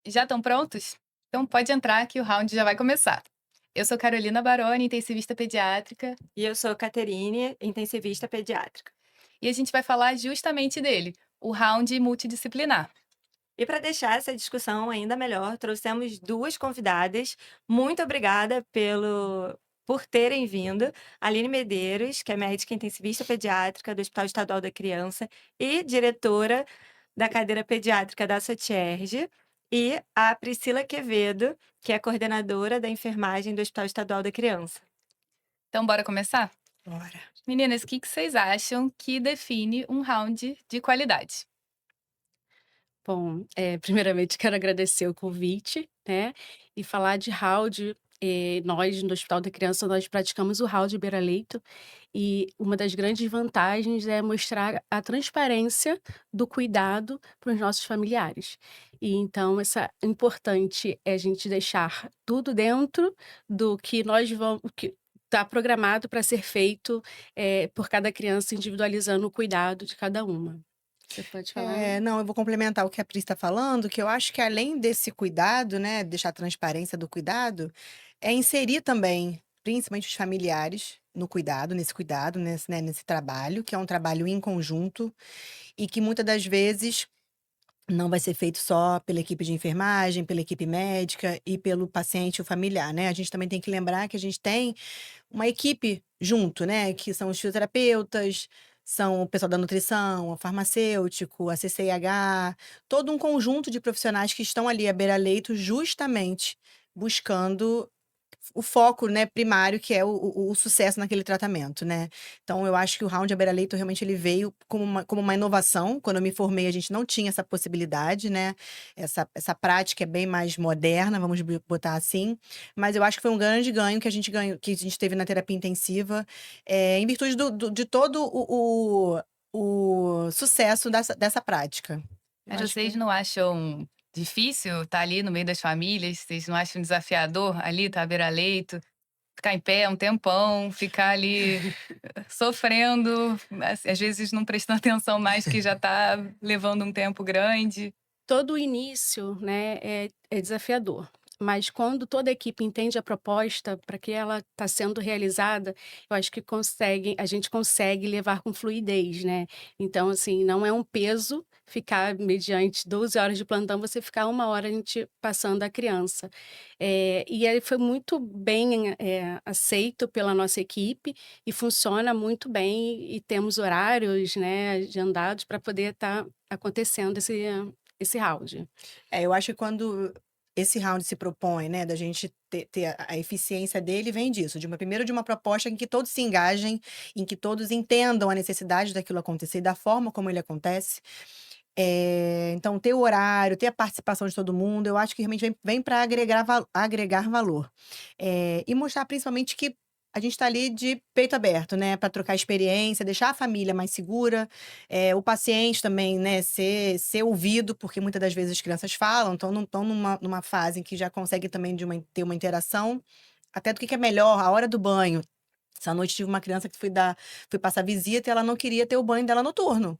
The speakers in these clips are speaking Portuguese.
Já estão prontos? Então pode entrar que o round já vai começar. Eu sou Carolina Baroni, intensivista pediátrica, E eu sou Caterine, intensivista pediátrica. e a gente vai falar justamente dele, o round multidisciplinar. E para deixar essa discussão ainda melhor, trouxemos duas convidadas. Muito obrigada por terem vindo. Aline Medeiros, que é médica intensivista pediátrica do Hospital Estadual da Criança e diretora da cadeira pediátrica da Sotierge, e a Priscila Quevedo, que é coordenadora da enfermagem do Hospital Estadual da Criança. Então bora começar? Bora. Meninas, o que vocês acham que define um round de qualidade? Bom, primeiramente quero agradecer o convite, né, e falar de round. Nós no Hospital da Criança, nós praticamos o round beira-leito, e uma das grandes vantagens é mostrar a transparência do cuidado para os nossos familiares. E então essa importante é a gente deixar tudo dentro do que nós vamos que está programado para ser feito, por cada criança, individualizando o cuidado de cada uma. Você pode falar? Não, eu vou complementar o que a Pri está falando, que eu acho que além desse cuidado, né, deixar a transparência do cuidado, é inserir também, principalmente os familiares, no cuidado, nesse cuidado, nesse trabalho, que é um trabalho em conjunto e que muitas das vezes não vai ser feito só pela equipe de enfermagem, pela equipe médica e pelo paciente e o familiar, né? A gente também tem que lembrar que a gente tem uma equipe junto, né, que são os fisioterapeutas, são o pessoal da nutrição, o farmacêutico, a CCIH, todo um conjunto de profissionais que estão ali à beira-leito justamente buscando o foco, né, primário, que é o sucesso naquele tratamento, né. Então eu acho que o round à beira-leito realmente ele veio como uma inovação. Quando eu me formei, a gente não tinha essa possibilidade, né, essa prática é bem mais moderna, vamos botar assim, mas eu acho que foi um grande ganho que a gente teve na terapia intensiva, em virtude de todo o sucesso dessa prática. Eu Mas acho que vocês não acham difícil estar ali no meio das famílias? Vocês não acham desafiador ali, estar à beira-leito, ficar em pé um tempão, ficar ali sofrendo, às vezes não prestando atenção mais que já está levando um tempo grande? Todo o início, né, é desafiador, mas quando toda a equipe entende a proposta para que ela está sendo realizada, eu acho que a gente consegue levar com fluidez, né. Então, assim, não é um peso ficar mediante 12 horas de plantão, você ficar 1 hora a gente passando a criança. E aí foi muito bem, aceito pela nossa equipe e funciona muito bem, e temos horários, né, agendados para poder estar acontecendo esse round. eu acho que quando esse round se propõe, né, da gente ter a eficiência dele vem disso, primeiro de uma proposta em que todos se engajem, em que todos entendam a necessidade daquilo acontecer e da forma como ele acontece. Então ter o horário, ter a participação de todo mundo, eu acho que realmente vem para agregar valor. E mostrar principalmente que a gente está ali de peito aberto, né, para trocar experiência, deixar a família mais segura, o paciente também, né, ser ouvido, porque muitas das vezes as crianças falam, então não estão numa fase em que já consegue também ter uma interação, até do que é melhor, a hora do banho. Essa noite tive uma criança que fui passar visita e ela não queria ter o banho dela noturno. Uhum.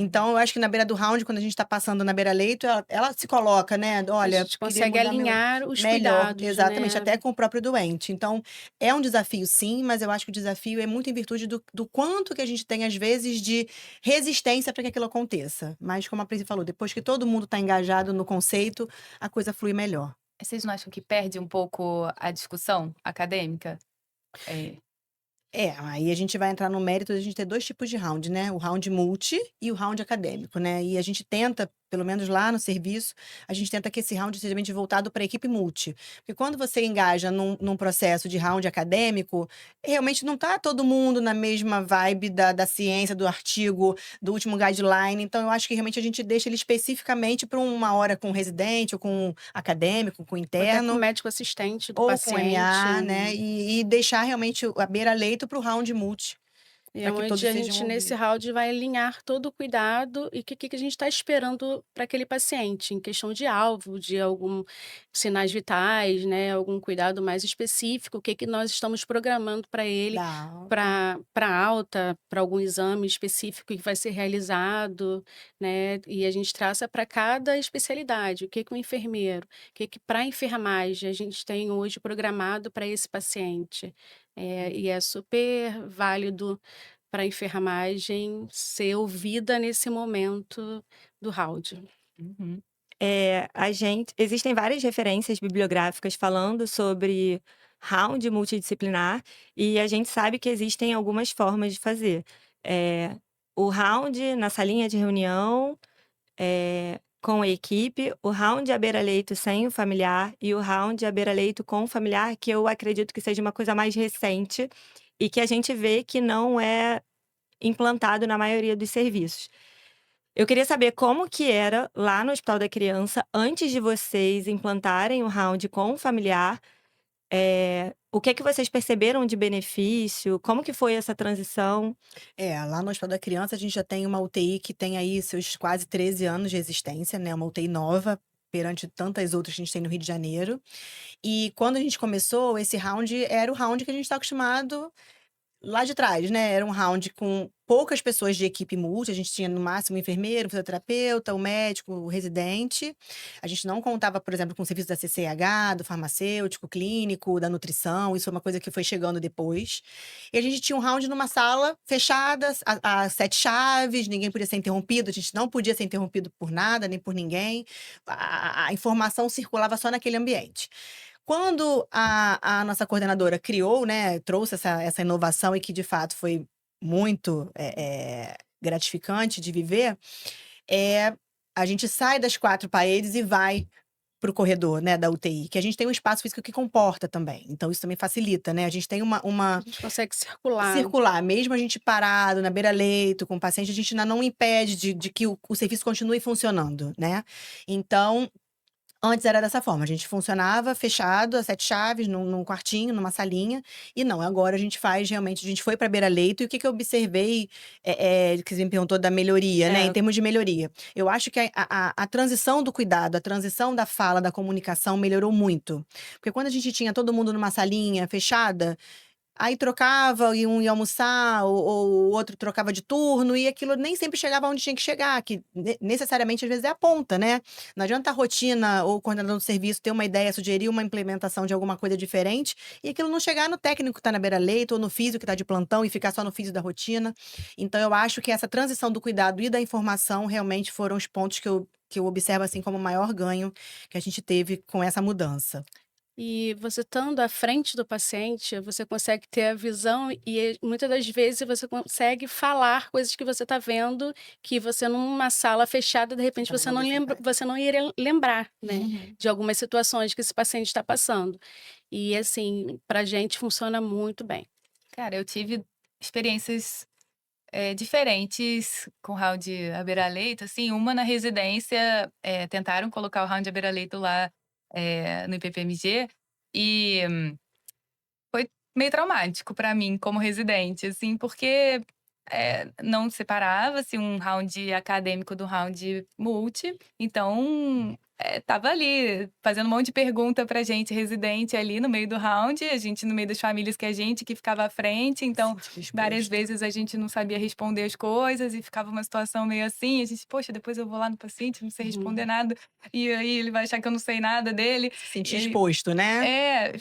Então eu acho que na beira do round, quando a gente tá passando na beira-leito, ela se coloca, né: A "Olha, gente queria consegue mudar meu". alinhar os Melhor, cuidados, exatamente, né. até com o próprio doente. Então, é um desafio sim, mas eu acho que o desafio é muito em virtude do quanto que a gente tem, às vezes, de resistência para que aquilo aconteça. Mas como a Priscila falou, depois que todo mundo tá engajado no conceito, a coisa flui melhor. Vocês não acham que perde um pouco a discussão acadêmica? É. Aí a gente vai entrar no mérito de a gente ter 2 tipos de round, né, o round multi e o round acadêmico, né, e a gente tenta, pelo menos lá no serviço, a gente tenta que esse round seja realmente voltado pra equipe multi. Porque quando você engaja num processo de round acadêmico, realmente não tá todo mundo na mesma vibe da ciência, do artigo, do último guideline, então eu acho que realmente a gente deixa ele especificamente para uma hora com o residente ou com o acadêmico, com o Ou até com o interno, médico assistente do ou com paciente. MA, né, e deixar realmente a beira-leito para o round multi. E para é que todos onde a sejam gente, nesse ouvidos. round, vai alinhar todo o cuidado e o que a gente está esperando para aquele paciente, em questão de alvo, de algum sinais vitais, né, algum cuidado mais específico, o que nós estamos programando para ele, Da alta. para alta, para algum exame específico que vai ser realizado, né, e a gente traça para cada especialidade, o enfermeiro, que para a enfermagem a gente tem hoje programado para esse paciente. E é super válido para a enfermagem ser ouvida nesse momento do round. Uhum. Existem várias referências bibliográficas falando sobre round multidisciplinar e a gente sabe que existem algumas formas de fazer. Eh, o round na salinha de reunião, com a equipe, o round à beira-leito sem o familiar e o round à beira-leito com o familiar, que eu acredito que seja uma coisa mais recente e que a gente vê que não é implantado na maioria dos serviços. Eu queria saber como que era lá no Hospital da Criança antes de vocês implantarem o round com o familiar. O que é que vocês perceberam de benefício? Como que foi essa transição? Lá no Hospital da Criança a gente já tem uma UTI que tem aí seus quase 13 anos de existência, né, uma UTI nova, perante tantas outras que a gente tem no Rio de Janeiro. E quando a gente começou, esse round era o round que a gente está acostumado lá de trás, né, era um round com poucas pessoas de equipe multi, a gente tinha no máximo o enfermeiro, o fisioterapeuta, o médico, o residente. A gente não contava, por exemplo, com o serviço da CCH, do farmacêutico, clínico, da nutrição, isso foi uma coisa que foi chegando depois. E a gente tinha um round numa sala fechada, a 7 chaves, ninguém podia ser interrompido, a gente não podia ser interrompido por nada, nem por ninguém. A informação circulava só naquele ambiente. Quando a nossa coordenadora criou, né, trouxe essa inovação e que de fato foi muito, gratificante de viver, a gente sai das 4 paredes e vai para o corredor, né, da UTI, que a gente tem um espaço físico que comporta também, então isso também facilita, né, a gente tem A gente consegue circular. circular, mesmo a gente parado na beira-leito com o paciente, a gente ainda não impede de que o serviço continue funcionando, né. Então antes era dessa forma, a gente funcionava fechado, a 7 chaves, num quartinho, numa salinha, e não, agora a gente faz realmente a gente foi pra beira-leito e o que que eu observei, que você me perguntou da melhoria, né, em É, termos de melhoria. Eu acho que a transição do cuidado, a transição da fala, da comunicação melhorou muito. Porque quando a gente tinha todo mundo numa salinha fechada, aí trocava e um ia almoçar ou o outro trocava de turno e aquilo nem sempre chegava onde tinha que chegar, que necessariamente às vezes é a ponta, né. Não adianta a rotina ou o coordenador do serviço ter uma ideia, sugerir uma implementação de alguma coisa diferente e aquilo não chegar no técnico que está na beira-leito ou no físio que está de plantão e ficar só no físio da rotina. Então eu acho que essa transição do cuidado e da informação realmente foram os pontos que eu observo, assim, como o maior ganho que a gente teve com essa mudança. E você estando à frente do paciente, você consegue ter a visão e muitas das vezes você consegue falar coisas que você está vendo, que você numa sala fechada, de repente Tá você numa não lembra, observada. você não iria lembrar, né, Uhum. de algumas situações que esse paciente está passando. E assim, pra gente funciona muito bem. Cara, eu tive experiências, diferentes com round à beira-leito, assim, uma na residência, tentaram colocar o round à beira-leito lá, no IPPMG, e foi meio traumático pra mim como residente, assim, porque, não separava-se um round acadêmico do round multi, então, estava ali fazendo um monte de pergunta pra gente residente ali no meio do round, a gente no meio das famílias que a gente que ficava à frente, então Sentir várias exposto. vezes a gente não sabia responder as coisas e ficava uma situação meio assim, a gente: "Poxa, depois eu vou lá no paciente, não sei responder Uhum. nada, e aí ele vai achar que eu não sei nada dele". Se sentir E exposto, né.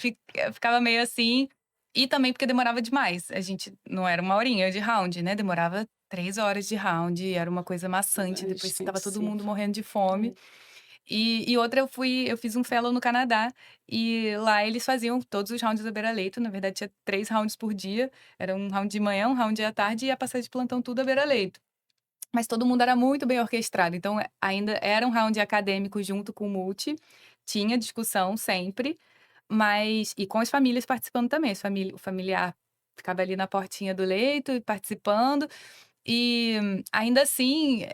ficava meio assim, e também porque demorava demais. A gente não era 1 horinha de round, né, demorava 3 horas de round, era uma coisa maçante, É depois estava todo mundo extensivo. morrendo de fome. É. E outra eu fiz um fellow no Canadá, e lá eles faziam todos os rounds da beira-leito, na verdade tinha 3 rounds por dia, era um round de manhã, um round à tarde e a passagem de plantão tudo à beira-leito. Mas todo mundo era muito bem orquestrado, então, ainda era um round acadêmico junto com o multi, tinha discussão sempre, mas e com as famílias participando também, o familiar ficava ali na portinha do leito e participando, E ainda assim,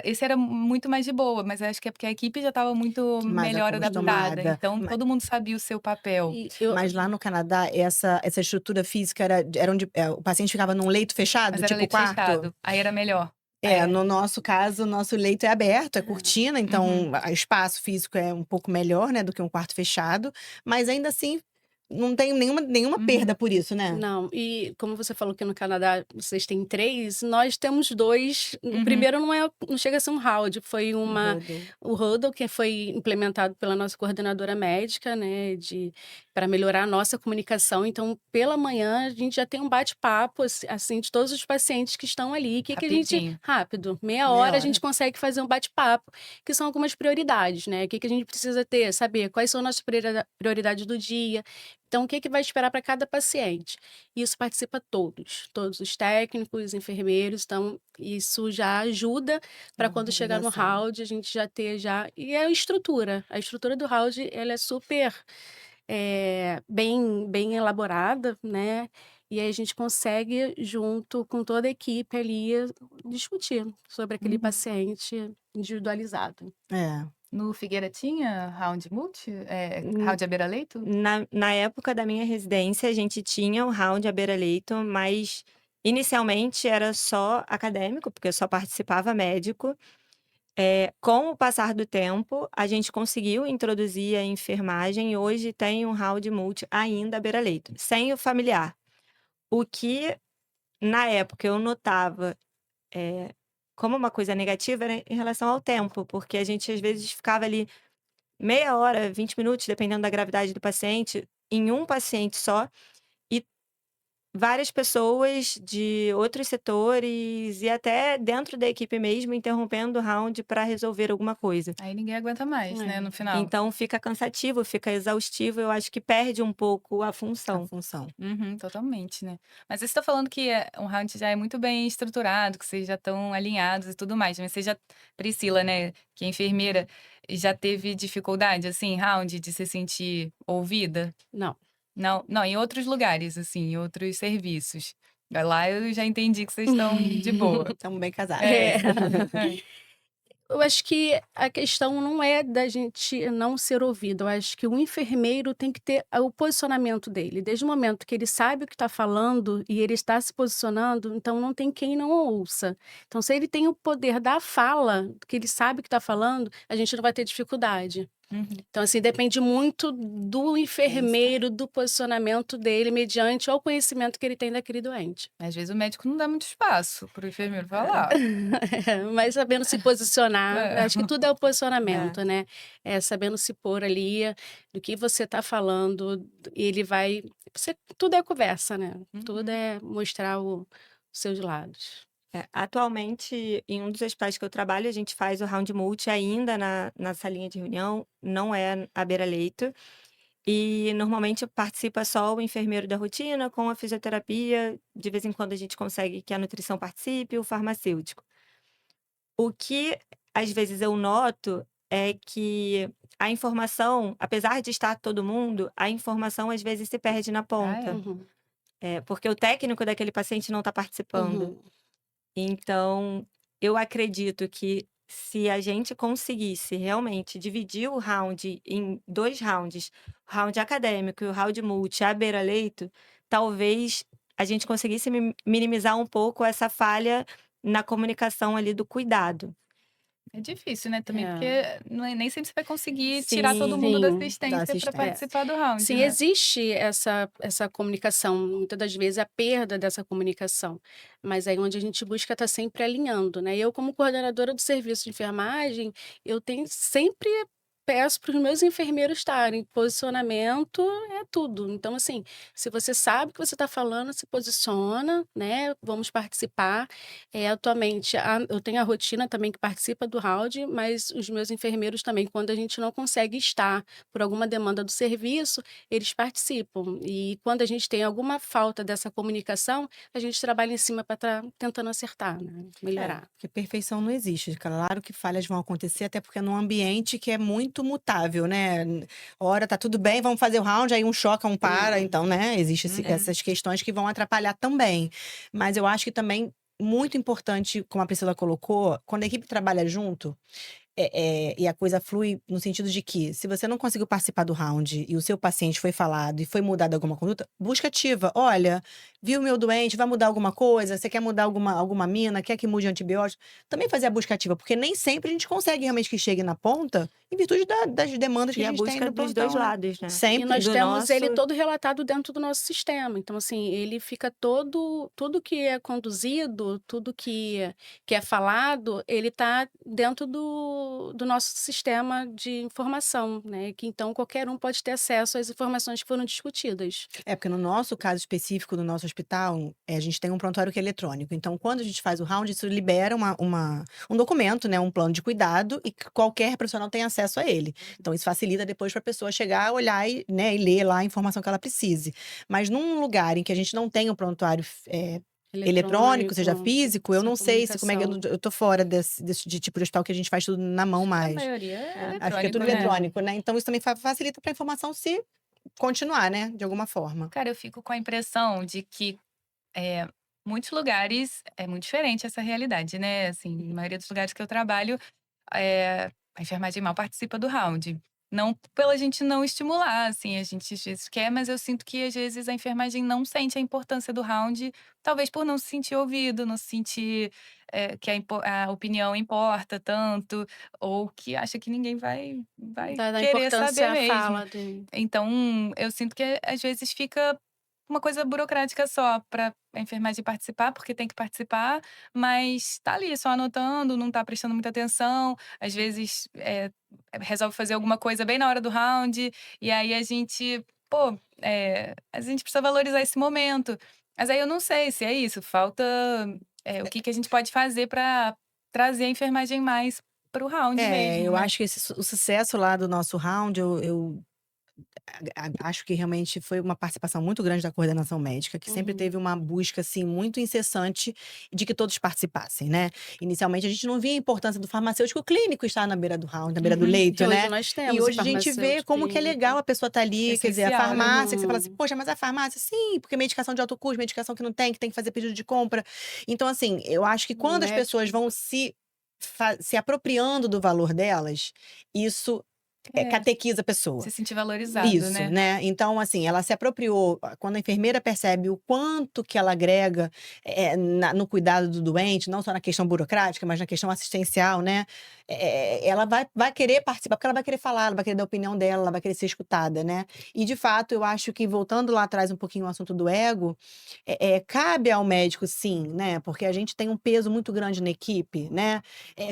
esse era muito mais de boa, mas acho que é porque a equipe já estava muito Mais melhor adaptada, acostumada. então todo mundo sabia o seu papel. E eu Mas lá no Canadá, essa estrutura física era onde o paciente ficava num leito fechado, Mas era tipo leito quarto? fechado, aí era melhor. Aí É, no nosso caso, o nosso leito é aberto, é cortina, então Uhum. o espaço físico é um pouco melhor, né, do que um quarto fechado, mas ainda assim não tem nenhuma perda Uhum. por isso, né? Não, e como você falou que no Canadá vocês têm 3, nós temos 2. O Uhum. primeiro não chega a ser um round, foi Huddle. o Hudl, que foi implementado pela nossa coordenadora médica, né, para melhorar a nossa comunicação. Então, pela manhã, a gente já tem um bate-papo, assim, de todos os pacientes que estão ali. Que a gente, Rapidinho. rápido, meia Meia hora, a hora. gente consegue fazer um bate-papo, que são algumas prioridades, né? O que a gente precisa ter, saber quais são nossas prioridades do dia. Então, o que vai esperar para cada paciente? Isso participa todos os técnicos, enfermeiros, então isso já ajuda para quando chegar no Organização. round a gente já ter já e é a estrutura do round ela é super bem elaborada, né? E aí a gente consegue junto com toda a equipe ali discutir sobre aquele Uhum. paciente individualizado. É. No Figueira tinha round multi? Hum, Round à beira-leito? Na época da minha residência, a gente tinha o round à beira-leito, mas inicialmente era só acadêmico, porque só participava médico. Com o passar do tempo, a gente conseguiu introduzir a enfermagem e hoje tem um round multi ainda à beira-leito, sem o familiar. O que, na época, eu notava, como uma coisa negativa era em relação ao tempo, porque a gente às vezes ficava ali meia hora, 20 minutos, dependendo da gravidade do paciente, em um paciente só, e várias pessoas de outros setores e até dentro da equipe mesmo interrompendo o round para resolver alguma coisa. Aí ninguém aguenta mais, né, É. no final. Então fica cansativo, fica exaustivo, eu acho que perde um pouco a A função. função. Uhum, totalmente, né. Mas você está falando que um round já é muito bem estruturado, que vocês já estão alinhados e tudo mais, mas você já Priscila, né, que é enfermeira, já teve dificuldade, assim, em round, de se sentir ouvida? Não. Não? Não, em outros lugares, assim, em outros serviços. Lá eu já entendi que vocês estão de boa. Estamos bem casados. É. É. Eu acho que a questão não é da gente não ser ouvido, eu acho que o enfermeiro tem que ter o posicionamento dele. Desde o momento que ele sabe o que está falando e ele está se posicionando, então não tem quem não ouça. Então, se ele tem o poder da fala, que ele sabe o que está falando, a gente não vai ter dificuldade. Uhum. Então, assim, depende muito do enfermeiro, do posicionamento dele, mediante o conhecimento que ele tem daquele doente. Às vezes o médico não dá muito espaço para o enfermeiro falar. Mas sabendo se posicionar, É. acho que tudo é o posicionamento, né? Sabendo se pôr ali, do que você está falando, ele vai. Tudo é conversa, né? Tudo Uhum. é mostrar os seus lados. Atualmente, em um dos hospitais que eu trabalho, a gente faz o round multi ainda na salinha de reunião, não é à beira-leito. E normalmente participa só o enfermeiro da rotina com a fisioterapia. De vez em quando a gente consegue que a nutrição participe, o farmacêutico. O que às vezes eu noto é que a informação, apesar de estar todo mundo, a informação às vezes se perde na Ah, ponta. é? Uhum, Porque o técnico daquele paciente não está participando. uhum. Então, eu acredito que se a gente conseguisse realmente dividir o round em 2 rounds, o round acadêmico e o round multi à beira-leito, talvez a gente conseguisse minimizar um pouco essa falha na comunicação ali do cuidado. É difícil, né, também, porque É. nem sempre você vai conseguir tirar todo Sim, mundo da Sim, assistência para assistência. participar do round, sim, né. existe essa comunicação, muitas das vezes a perda dessa comunicação, mas aí onde a gente busca estar sempre alinhando, né. Eu como coordenadora do serviço de enfermagem, eu tenho sempre peço para os meus enfermeiros estarem, posicionamento é tudo. Então assim, se você sabe o que você está falando, se posiciona, né, vamos participar. Atualmente eu tenho a rotina também que participa do round, mas os meus enfermeiros também, quando a gente não consegue estar por alguma demanda do serviço, eles participam. E quando a gente tem alguma falta dessa comunicação, a gente trabalha em cima para estar tentando acertar, né, melhorar. Porque perfeição não existe. Claro que falhas vão acontecer, até porque é num ambiente que é muito mutável, né? Ora, tá tudo bem, vamos fazer o round, aí um choca, um para. Então, né? Existem Uhum. essas questões que vão atrapalhar também. Mas eu acho que também muito importante, como a Priscila colocou, quando a equipe trabalha junto, e a coisa flui no sentido de que, se você não conseguiu participar do round e o seu paciente foi falado e foi mudada alguma conduta, busca ativa. Olha, viu meu doente, vai mudar alguma coisa? Você quer mudar alguma mina? Quer que mude antibiótico? Também fazer a busca ativa, porque nem sempre a gente consegue realmente que chegue na ponta, em virtude das demandas que E a a gente tem busca no dos plantão, dois né? lados, né? E Sempre. nós Do temos ele nosso. todo relatado dentro do nosso sistema. Então, assim, ele fica tudo que é conduzido, tudo que é falado, ele está dentro do nosso sistema de informação, né? Que então qualquer um pode ter acesso às informações que foram discutidas. Porque no nosso caso específico do nosso hospital, a gente tem um prontuário que é eletrônico. Então, quando a gente faz o round, isso libera um documento, né? Um plano de cuidado e que qualquer profissional tem acesso a ele. Então, isso facilita depois para a pessoa chegar, olhar e, né, e ler lá a informação que ela precise. Mas num lugar em que a gente não tem um prontuário eletrônico, seja físico, eu essa não sei se como é que comunicação. eu tô fora desse de tipo de hospital que a gente faz tudo na mão A mais. maioria é É. Acho que é tudo eletrônico, né? eletrônico, né? Então, isso também facilita para a informação se continuar, né? De alguma forma. Cara, eu fico com a impressão de que muitos lugares é muito diferente essa realidade, né? Assim, na maioria dos lugares que eu trabalho, a enfermagem mal participa do round. Não pela gente não estimular, assim, a gente às vezes quer, mas eu sinto que às vezes a enfermagem não sente a importância do round, talvez por não se sentir ouvido, não se sentir que a opinião importa tanto, ou que acha que ninguém vai Da querer importância saber à mesmo. fala de. Então, eu sinto que às vezes fica uma coisa burocrática só para a enfermagem participar, porque tem que participar, mas tá ali só anotando, não tá prestando muita atenção. Às vezes, resolve fazer alguma coisa bem na hora do round, e aí a gente, pô, a gente precisa valorizar esse momento. Mas aí eu não sei se é isso, falta, o que a gente pode fazer para trazer a enfermagem mais para o round mesmo, Eu né. acho que o sucesso lá do nosso round, eu acho que realmente foi uma participação muito grande da coordenação médica, que sempre Uhum. teve uma busca, assim, muito incessante de que todos participassem, né. Inicialmente a gente não via a importância do farmacêutico clínico estar na beira do round, na beira do Uhum. leito, E hoje né. nós E temos o hoje a gente vê farmacêutico como que é legal clínico. a pessoa estar ali, quer dizer, a Essencial, né. farmácia, que você fala assim: Uhum. "Poxa, mas a farmácia", sim, porque medicação de alto custo, medicação que não tem que fazer pedido de compra. Então, assim, eu acho que O quando as pessoas médico. vão se apropriando do valor delas, isso, É, catequiza a pessoa. se sentir valorizado, Isso, né. né. Então, assim, ela se apropriou. Quando a enfermeira percebe o quanto que ela agrega, no cuidado do doente, não só na questão burocrática, mas na questão assistencial, né, ela vai querer participar, porque ela vai querer falar, ela vai querer dar a opinião dela, ela vai querer ser escutada, né. E de fato, eu acho que voltando lá atrás um pouquinho ao assunto do ego, cabe ao médico sim, né, porque a gente tem um peso muito grande na equipe, né,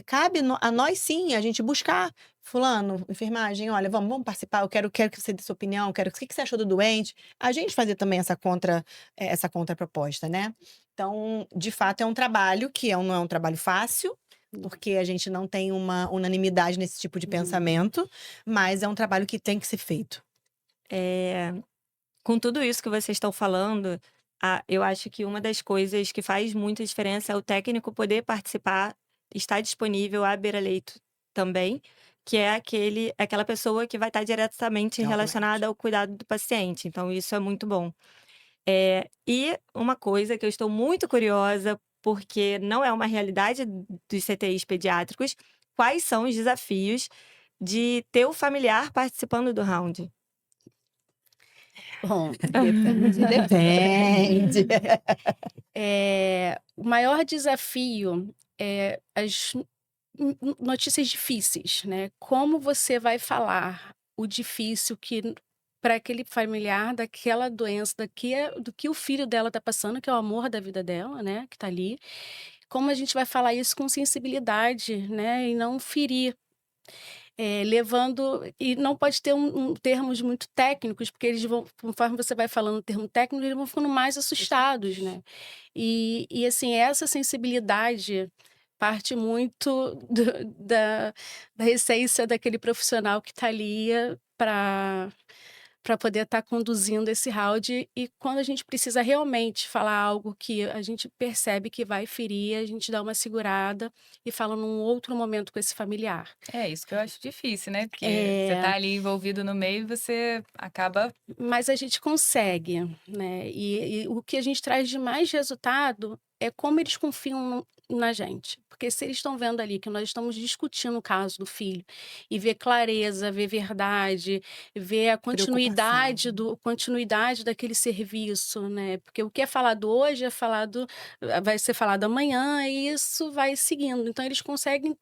cabe a nós sim, a gente buscar fulano, enfermagem, olha, vamos participar, eu quero que você dê sua opinião, quero o que você achou do doente? A gente fazer também essa contraproposta, né. Então, de fato, é um trabalho que não é um trabalho fácil, porque a gente não tem uma unanimidade nesse tipo de Uhum. pensamento, mas é um trabalho que tem que ser feito. Com tudo isso que vocês estão falando, eu acho que uma das coisas que faz muita diferença é o técnico poder participar, estar disponível à beira-leito também, que é aquela pessoa que vai estar diretamente É o doente. relacionada ao cuidado do paciente. Então, isso é muito bom. E uma coisa que eu estou muito curiosa, porque não é uma realidade dos CTIs pediátricos, quais são os desafios de ter o familiar participando do round? Bom, Depende. o maior desafio é as notícias difíceis, né. Como você vai falar o difícil que para aquele familiar daquela doença, do que o filho dela está passando, que é o amor da vida dela, né, que está ali. Como a gente vai falar isso com sensibilidade, né, e não ferir. Levando e não pode ter termos muito técnicos, porque eles vão conforme você vai falando termo técnico, eles vão ficando mais assustados, né. E assim, essa sensibilidade parte muito da essência daquele profissional que está ali para poder estar conduzindo esse round, e quando a gente precisa realmente falar algo que a gente percebe que vai ferir, a gente dá uma segurada e fala num outro momento com esse familiar. É isso que eu acho difícil, né, porque você É, tá ali envolvido no meio e você acaba mas a gente consegue, né, e o que a gente traz de mais resultado é como eles confiam na gente. Porque se eles estão vendo ali que nós estamos discutindo o caso do filho e ver clareza, ver verdade, ver a Preocupação. continuidade daquele serviço, né? Porque o que é falado hoje é falado, vai ser falado amanhã e isso vai seguindo. Então eles conseguem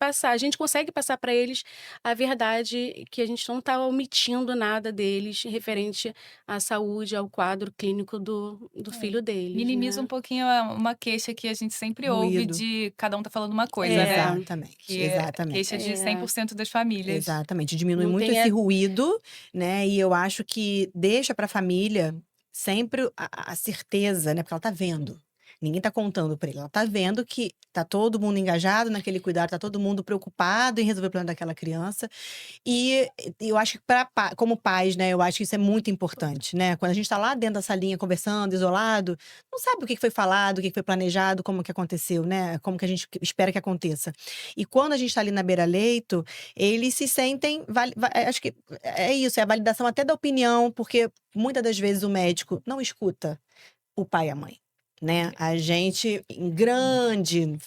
passar, a gente consegue passar para eles a verdade, que a gente não está omitindo nada deles referente à saúde, ao quadro clínico do É. filho deles, Minimiza um né. pouquinho uma queixa que a gente sempre ouve Ruído. de cada um tá falando uma coisa, né? É, Exatamente, Que é queixa exatamente. de 100% das famílias. Exatamente, diminui não muito tem esse a ruído, né, e eu acho que deixa para a família sempre a certeza, né, porque ela tá vendo. Ninguém tá contando para ele, ela tá vendo que tá todo mundo engajado naquele cuidado, tá todo mundo preocupado em resolver o problema daquela criança. E eu acho que como pais, né, eu acho que isso é muito importante, né, quando a gente tá lá dentro da salinha conversando, isolado, não sabe o que que foi falado, o que que foi planejado, como que aconteceu, né, como que a gente espera que aconteça. E quando a gente tá ali na beira-leito, eles se sentem acho que é isso, é a validação até da opinião, porque muitas das vezes o médico não escuta o pai e a mãe, né. A gente, em grande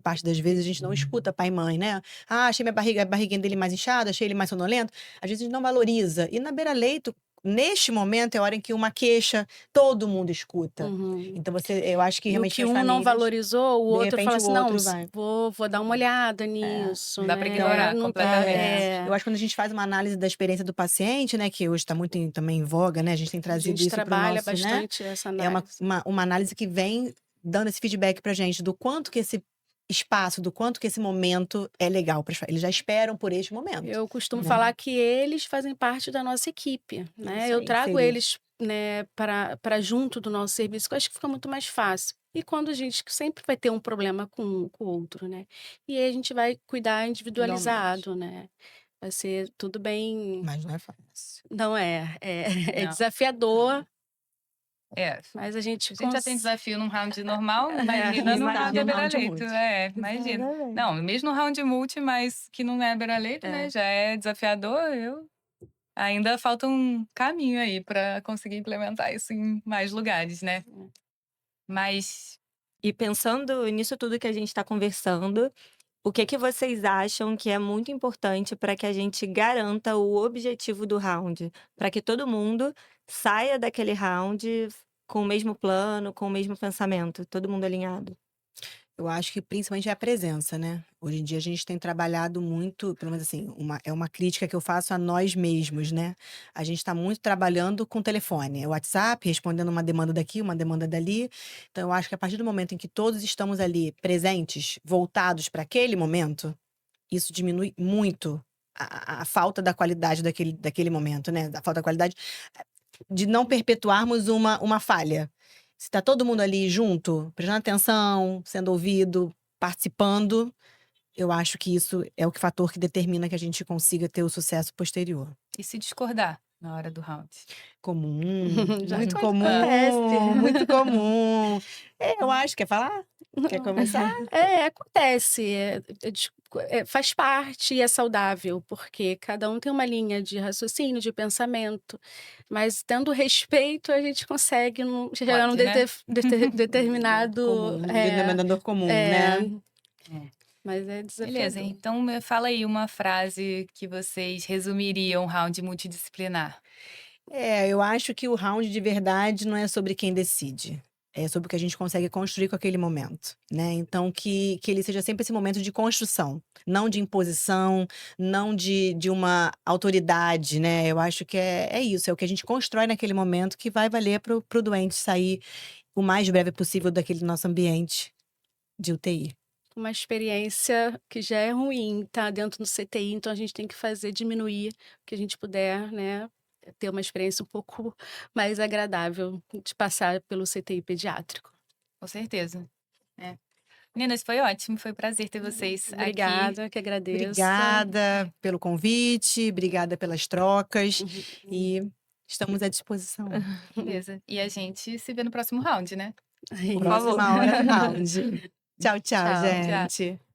parte das vezes, a gente não escuta pai e mãe, né. "Ah, achei a barriguinha dele mais inchada, achei ele mais sonolento", às vezes a gente não valoriza. E na beira-leito, neste momento, é a hora em que uma queixa, todo mundo escuta. Uhum. Então eu acho que E o realmente que para as um não famílias, valorizou, o de outro fala repente o assim: "Não, outro vai. vou dar uma olhada É, nisso", não dá pra né, ignorar não completamente. Eu acho que quando a gente faz uma análise da experiência do paciente, né, que hoje está muito também em voga, né, a gente tem a trazido gente isso para o trabalha nosso, né, bastante essa é análise. uma análise que vem dando esse feedback pra gente do quanto que esse espaço, do quanto que esse momento é legal para eles já esperam por este momento, Eu costumo né. falar que eles fazem parte da nossa equipe, né, Isso eu aí, trago inserir. eles, né, para junto do nosso serviço, que eu acho que fica muito mais fácil. E quando a gente sempre vai ter um problema com o outro, né, e aí a gente vai cuidar Individualmente, individualizado, né, vai ser tudo bem. mas não é fácil. Não é, é Não. desafiador, É. mas a gente A gente já tem desafio num round normal, é, imagina num round Imagina à um round beira-leito. multi. É, imagina. Exatamente. Não, mesmo no round multi, mas que não é beira-leito, né, é. já é desafiador, ainda falta um caminho aí pra conseguir implementar isso em mais lugares, né. Mas E pensando nisso tudo que a gente está conversando, o que que vocês acham que é muito importante para que a gente garanta o objetivo do round? Para que todo mundo saia daquele round com o mesmo plano, com o mesmo pensamento, todo mundo alinhado? Eu acho que principalmente é a presença, né. Hoje em dia a gente tem trabalhado muito, pelo menos assim, é uma crítica que eu faço a nós mesmos, né. A gente está muito trabalhando com telefone, é WhatsApp, respondendo uma demanda daqui, uma demanda dali. Então eu acho que a partir do momento em que todos estamos ali presentes, voltados para aquele momento, isso diminui muito a falta da qualidade daquele momento, né, da falta da qualidade de não perpetuarmos uma falha. Se tá todo mundo ali junto, prestando atenção, sendo ouvido, participando, eu acho que isso é o fator que determina que a gente consiga ter o sucesso posterior. e se discordar na hora do round? Comum, Já muito acontece. comum, muito comum. Eu acho. Quer falar? Quer começar? É, acontece, faz parte e é saudável, porque cada um tem uma linha de raciocínio, de pensamento, mas tendo respeito a gente consegue chegar num Pode, né? determinado Comum, denominador comum, é, né? É. mas é Beleza, desafiador. então me fala aí uma frase que vocês resumiriam um round multidisciplinar. Eu acho que o round de verdade não é sobre quem decide, é sobre o que a gente consegue construir com aquele momento, né. Então que ele seja sempre esse momento de construção, não de imposição, não de uma autoridade, né. Eu acho que é isso, é o que a gente constrói naquele momento que vai valer para o doente sair o mais breve possível daquele nosso ambiente de UTI. Uma experiência que já é ruim, tá dentro do CTI, então a gente tem que fazer diminuir o que a gente puder, né, ter uma experiência um pouco mais agradável de passar pelo CTI pediátrico. Com certeza. É. Meninas, foi ótimo, foi um prazer ter vocês aqui. Obrigada, que agradeço. Obrigada pelo convite, obrigada pelas trocas Uhum. e estamos à disposição. Beleza. E a gente se vê no próximo round, né? É Por isso. favor. Próxima hora do round. Tchau, tchau, Tchau. Tchau. gente.